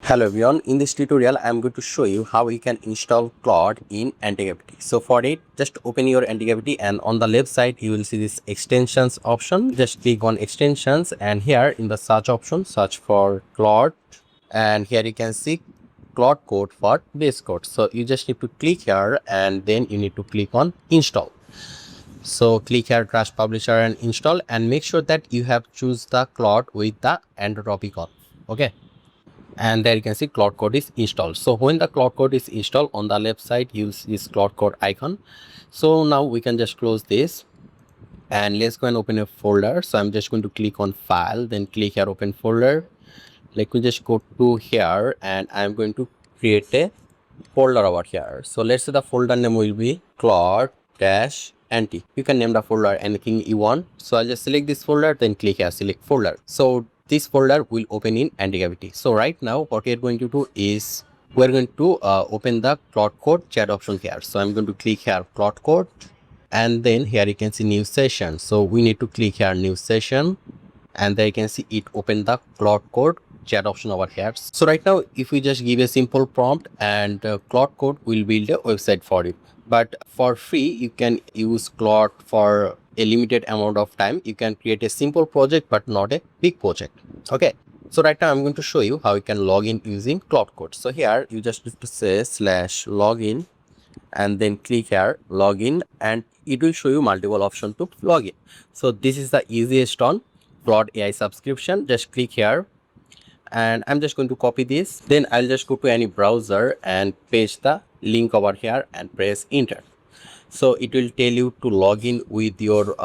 Hello everyone, in this tutorial I am going to show you how you can install Claude in Antigravity. So for it, just open your Antigravity and on the left side you will see this extensions option. Just click on extensions and here in the search option search for Claude, and here you can see Claude Code for base code. So you just need to click here and then you need to click on install. So click here Crash Publisher and install, and make sure that you have choose the Claude with the anthropic on. Okay, and there you can see Claude Code is installed. So when the Claude Code is installed, on the left side you'll see this Claude Code icon. So now we can just close this and let's go and open a folder. So I'm just going to click on file, then click here open folder. Let me just go to here and I'm going to create a folder over here. So let's say the folder name will be Claude-Anti. You can name the folder anything you want. So I'll just select this folder, then click here select folder. So this folder will open in Antigravity. So right now what we are going to do is we're going to open the Claude Code chat option here. So I'm going to click here Claude Code, and then here you can see new session. So we need to click here new session, and there you can see it open the Claude Code chat option over here. So right now if we just give a simple prompt, and Claude Code will build a website for you, but for free you can use Claude for a limited amount of time. You can create a simple project but not a big project. Okay, so right now I'm going to show you how you can log in using Claude Code. So here you just need to say /login and then click here login, and it will show you multiple options to log in. So this is the easiest on Claude AI subscription. Just click here, and I'm just going to copy this, then I'll just go to any browser and paste the link over here and press enter. So it will tell you to log in with your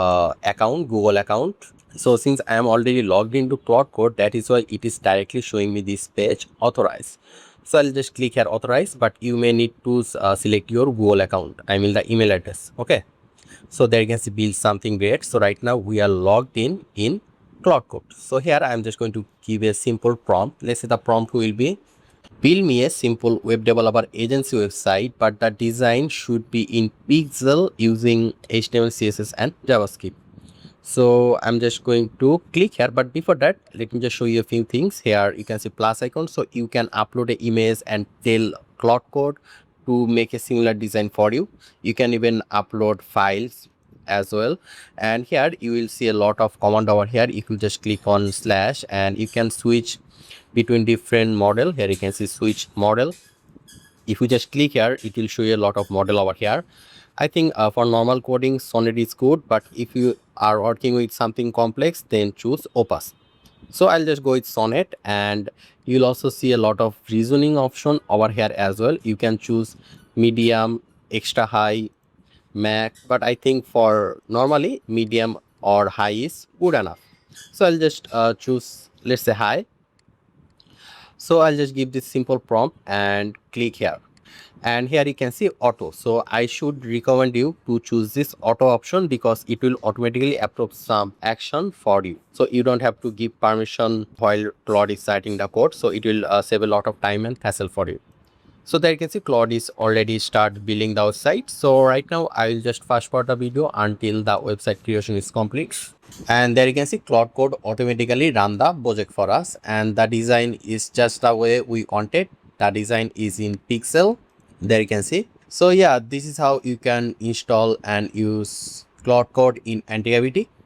account, Google account. So since I am already logged into Claude Code, that is why it is directly showing me this page authorize. So I'll just click here authorize, but you may need to select your Google account, I mean the email address. Okay, so there you can see build something great. So right now we are logged in Claude Code. So here I am just going to give a simple prompt. Let's say the prompt will be build me a simple web developer agency website, but the design should be in pixel using HTML, CSS and JavaScript. So I'm just going to click here, but before that let me just show you a few things. Here you can see plus icon, so you can upload an image and tell Claude Code to make a similar design for you. You can even upload files as well, and here you will see a lot of command over here. If you just click on slash, and you can switch between different model. Here you can see switch model. If you just click here, it will show you a lot of model over here. I think for normal coding Sonnet is good, but if you are working with something complex, then choose Opus. So I'll just go with Sonnet, and you'll also see a lot of reasoning option over here as well. You can choose medium, extra high, max, but I think for normally medium or high is good enough. So I'll just choose, let's say high. So I'll just give this simple prompt and click here, and here you can see auto. So I should recommend you to choose this auto option because it will automatically approve some action for you. So you don't have to give permission while Claude is citing the code. So it will save a lot of time and hassle for you. So there you can see Claude is already start building the website. So right now I will just fast forward the video until the website creation is complete. And there you can see Claude Code automatically run the project for us, and the design is just the way we want it. The design is in pixel. There you can see. So yeah, this is how you can install and use Claude Code in Antigravity.